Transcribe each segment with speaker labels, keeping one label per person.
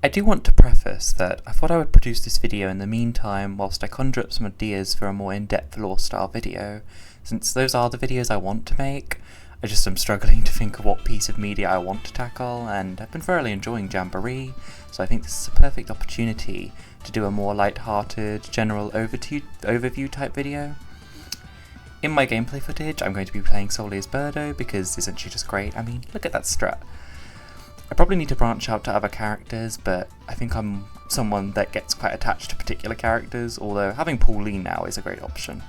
Speaker 1: I do want to preface that I thought I would produce this video in the meantime whilst I conjure up some ideas for a more in-depth lore style video, since those are the videos I want to make. I just am struggling to think of what piece of media I want to tackle, and I've been thoroughly enjoying Jamboree, so I think this is a perfect opportunity to do a more light-hearted, general overview type video. In my gameplay footage, I'm going to be playing solely as Birdo because isn't she just great? I mean, look at that strut. I probably need to branch out to other characters, but I think I'm someone that gets quite attached to particular characters, although having Pauline now is a great option.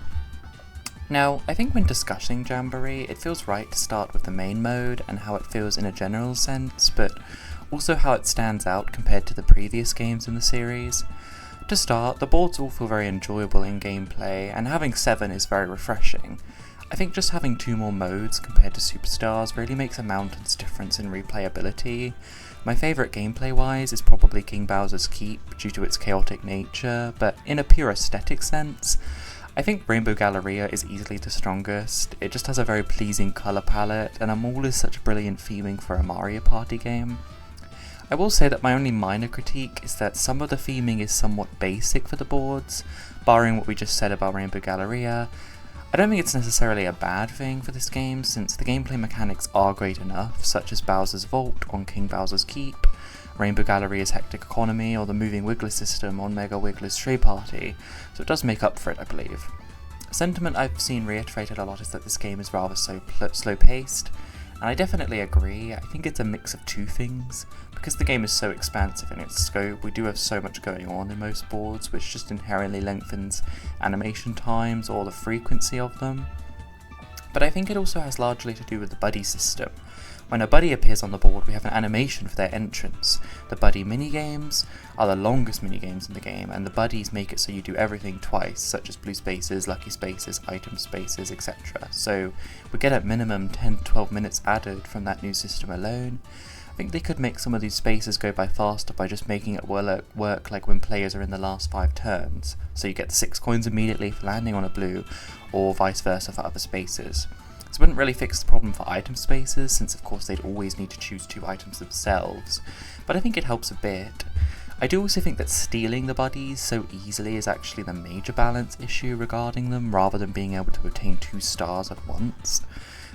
Speaker 1: Now, I think when discussing Jamboree, it feels right to start with the main mode and how it feels in a general sense, but also how it stands out compared to the previous games in the series. To start, the boards all feel very enjoyable in gameplay, and having 7 is very refreshing. I think just having 2 more modes compared to Superstars really makes a mountain's difference in replayability. My favourite gameplay-wise is probably King Bowser's Keep due to its chaotic nature, but in a pure aesthetic sense, I think Rainbow Galleria is easily the strongest. It just has a very pleasing colour palette, and a mall is such brilliant theming for a Mario Party game. I will say that my only minor critique is that some of the theming is somewhat basic for the boards, barring what we just said about Rainbow Galleria. I don't think it's necessarily a bad thing for this game, since the gameplay mechanics are great enough, such as Bowser's Vault on King Bowser's Keep, Rainbow Galleria's Hectic Economy, or the Moving Wiggler system on Mega Wiggler's Stray Party, so it does make up for it, I believe. A sentiment I've seen reiterated a lot is that this game is rather slow-paced, and I definitely agree. I think it's a mix of two things. Because the game is so expansive in its scope, we do have so much going on in most boards, which just inherently lengthens animation times or the frequency of them. But I think it also has largely to do with the buddy system. When a buddy appears on the board, we have an animation for their entrance. The buddy minigames are the longest minigames in the game, and the buddies make it so you do everything twice, such as blue spaces, lucky spaces, item spaces, etc. So we get at minimum 10 to 12 minutes added from that new system alone. I think they could make some of these spaces go by faster by just making it work like when players are in the last 5 turns, so you get the 6 coins immediately for landing on a blue, or vice versa for other spaces. This wouldn't really fix the problem for item spaces, since of course they'd always need to choose 2 items themselves, but I think it helps a bit. I do also think that stealing the buddies so easily is actually the major balance issue regarding them, rather than being able to obtain 2 stars at once.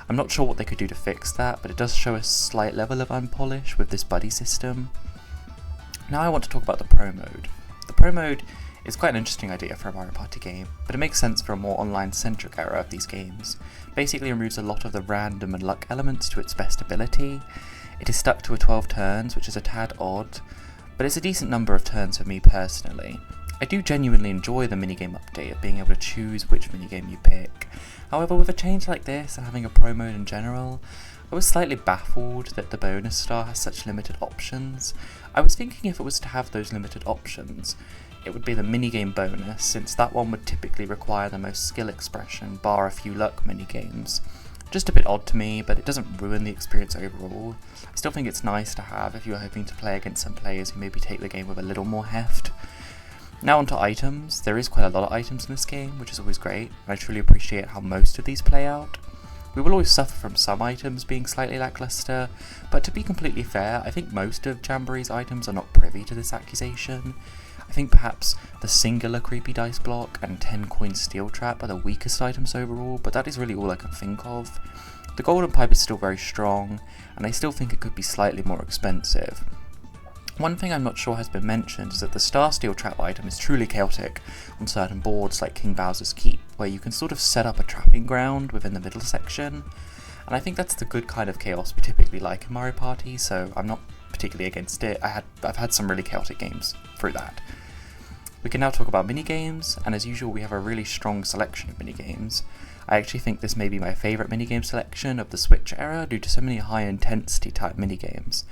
Speaker 1: I'm not sure what they could do to fix that, but it does show a slight level of unpolish with this buddy system. Now I want to talk about the Pro Mode. The Pro Mode is quite an interesting idea for a Mario Party game, but it makes sense for a more online-centric era of these games. Basically removes a lot of the random and luck elements to its best ability. It is stuck to a 12 turns, which is a tad odd, but it's a decent number of turns for me personally. I do genuinely enjoy the minigame update of being able to choose which minigame you pick. However, with a change like this and having a pro mode in general, I was slightly baffled that the bonus star has such limited options. I was thinking if it was to have those limited options, it would be the minigame bonus, since that one would typically require the most skill expression, bar a few luck minigames. Just a bit odd to me, but it doesn't ruin the experience overall. I still think it's nice to have if you are hoping to play against some players who maybe take the game with a little more heft. Now onto items. There is quite a lot of items in this game, which is always great, and I truly appreciate how most of these play out. We will always suffer from some items being slightly lackluster, but to be completely fair, I think most of Jamboree's items are not privy to this accusation. I think perhaps the singular creepy dice block and 10 coin steel trap are the weakest items overall, but that is really all I can think of. The golden pipe is still very strong, and I still think it could be slightly more expensive. One thing I'm not sure has been mentioned is that the Star Steel Trap item is truly chaotic on certain boards like King Bowser's Keep, where you can sort of set up a trapping ground within the middle section, and I think that's the good kind of chaos we typically like in Mario Party, so I'm not particularly against it. I've had some really chaotic games through that. We can now talk about minigames, and as usual we have a really strong selection of minigames. I actually think this may be my favourite minigame selection of the Switch era due to so many high intensity type minigames.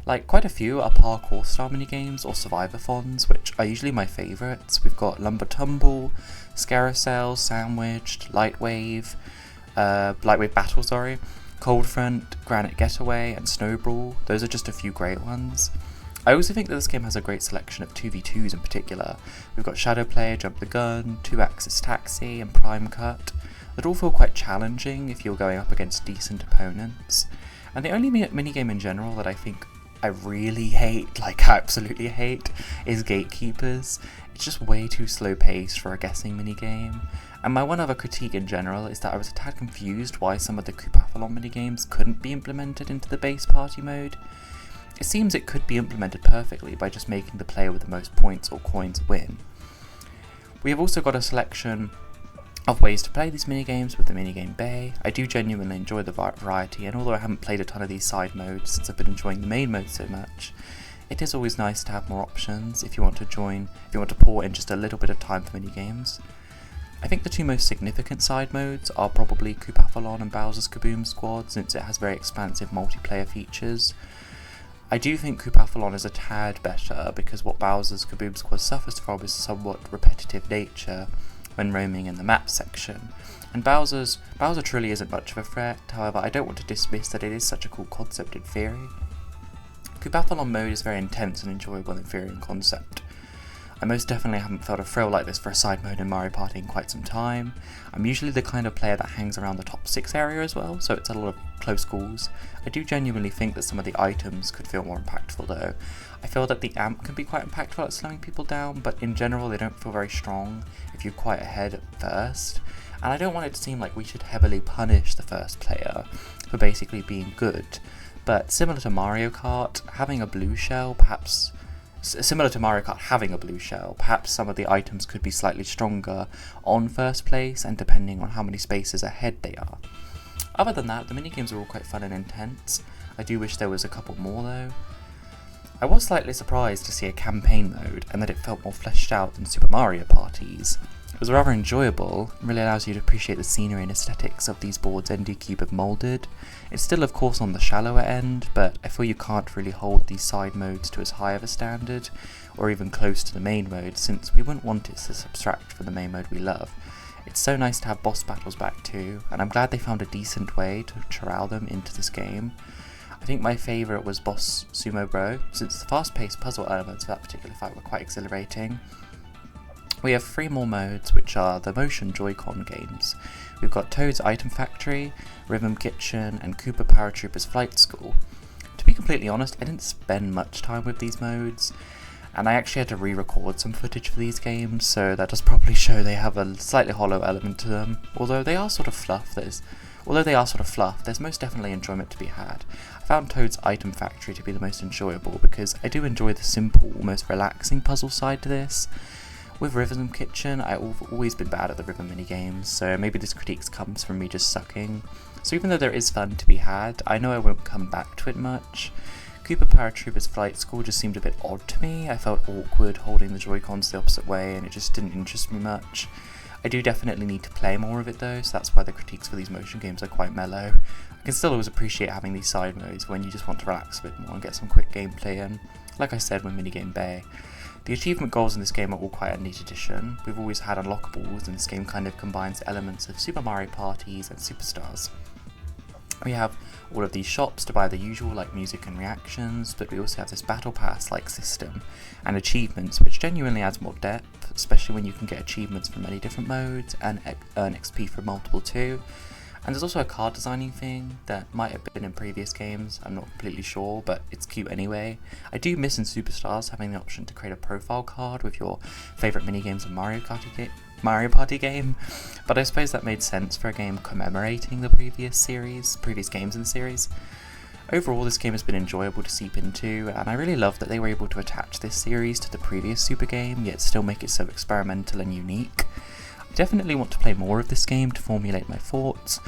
Speaker 1: Like, quite a few are parkour style minigames or survivathons, which are usually my favourites. We've got Lumber Tumble, Scarousel, Sandwiched, Lightwave Battle, Cold Front, Granite Getaway, and Snowball. Those are just a few great ones. I also think that this game has a great selection of 2v2s in particular. We've got Shadow Player, Jump the Gun, 2-Axis Taxi, and Prime Cut. That all feel quite challenging if you're going up against decent opponents. And the only minigame in general that I think I really hate, like absolutely hate, is Gatekeepers. It's just way too slow paced for a guessing minigame. And my one other critique in general is that I was a tad confused why some of the Coopathlon minigames couldn't be implemented into the base party mode. It seems it could be implemented perfectly by just making the player with the most points or coins win. We have also got a selection of ways to play these minigames with the minigame bay. I do genuinely enjoy the variety, and although I haven't played a ton of these side modes since I've been enjoying the main mode so much, it is always nice to have more options if you want to pour in just a little bit of time for minigames. I think the two most significant side modes are probably Coopathlon and Bowser's Kaboom Squad, since it has very expansive multiplayer features. I do think Coopathlon is a tad better because what Bowser's Kaboom Squad suffers from is somewhat repetitive nature when roaming in the map section, and Bowser truly isn't much of a threat. However, I don't want to dismiss that it is such a cool concept in theory. Coopathlon mode is very intense and enjoyable in theory and concept. I most definitely haven't felt a thrill like this for a side mode in Mario Party in quite some time. I'm usually the kind of player that hangs around the top 6 area as well, so it's a lot of close calls. I do genuinely think that some of the items could feel more impactful though. I feel that the amp can be quite impactful at slowing people down, but in general they don't feel very strong if you're quite ahead at first. And I don't want it to seem like we should heavily punish the first player for basically being good, but similar to Mario Kart, having a blue shell, perhaps some of the items could be slightly stronger on first place and depending on how many spaces ahead they are. Other than that, the minigames are all quite fun and intense. I do wish there was a couple more though. I was slightly surprised to see a campaign mode and that it felt more fleshed out than Super Mario Parties. It was rather enjoyable, and really allows you to appreciate the scenery and aesthetics of these boards ND Cube have moulded. It's still of course on the shallower end, but I feel you can't really hold these side modes to as high of a standard, or even close to the main mode, since we wouldn't want it to subtract from the main mode we love. It's so nice to have boss battles back too, and I'm glad they found a decent way to corral them into this game. I think my favourite was Boss Sumo Bro, since the fast-paced puzzle elements of that particular fight were quite exhilarating. We have 3 more modes, which are the motion Joy-Con games. We've got Toad's Item Factory, Rhythm Kitchen, and Koopa Paratroopers Flight School. To be completely honest, I didn't spend much time with these modes, and I actually had to re-record some footage for these games, so that does probably show they have a slightly hollow element to them. Although they are sort of fluff, there's most definitely enjoyment to be had. I found Toad's Item Factory to be the most enjoyable because I do enjoy the simple, almost relaxing puzzle side to this. With Rhythm Kitchen, I've always been bad at the rhythm minigames, so maybe this critique comes from me just sucking. So even though there is fun to be had, I know I won't come back to it much. Koopa Paratroopers Flight School just seemed a bit odd to me. I felt awkward holding the Joy-Cons the opposite way, and it just didn't interest me much. I do definitely need to play more of it though, so that's why the critiques for these motion games are quite mellow. I can still always appreciate having these side modes when you just want to relax a bit more and get some quick gameplay in, like I said with Minigame Bay. The achievement goals in this game are all quite a neat addition. We've always had unlockables, and this game kind of combines elements of Super Mario Parties and Superstars. We have all of these shops to buy the usual like music and reactions, but we also have this battle pass like system and achievements which genuinely adds more depth, especially when you can get achievements from many different modes and earn XP from multiple too. And there's also a card designing thing that might have been in previous games, I'm not completely sure, but it's cute anyway. I do miss in Superstars having the option to create a profile card with your favourite minigames of Mario Party game, but I suppose that made sense for a game commemorating the previous games in the series. Overall, this game has been enjoyable to seep into, and I really love that they were able to attach this series to the previous Super game, yet still make it so experimental and unique. I definitely want to play more of this game to formulate my thoughts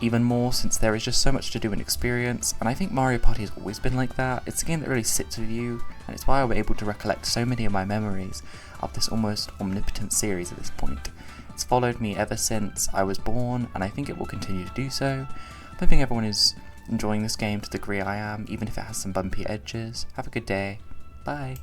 Speaker 1: even more, since there is just so much to do and experience, and I think Mario Party has always been like that. It's a game that really sits with you, and it's why I was able to recollect so many of my memories of this almost omnipotent series at this point. It's followed me ever since I was born, and I think it will continue to do so. I'm hoping everyone is enjoying this game to the degree I am, even if it has some bumpy edges. Have a good day. Bye.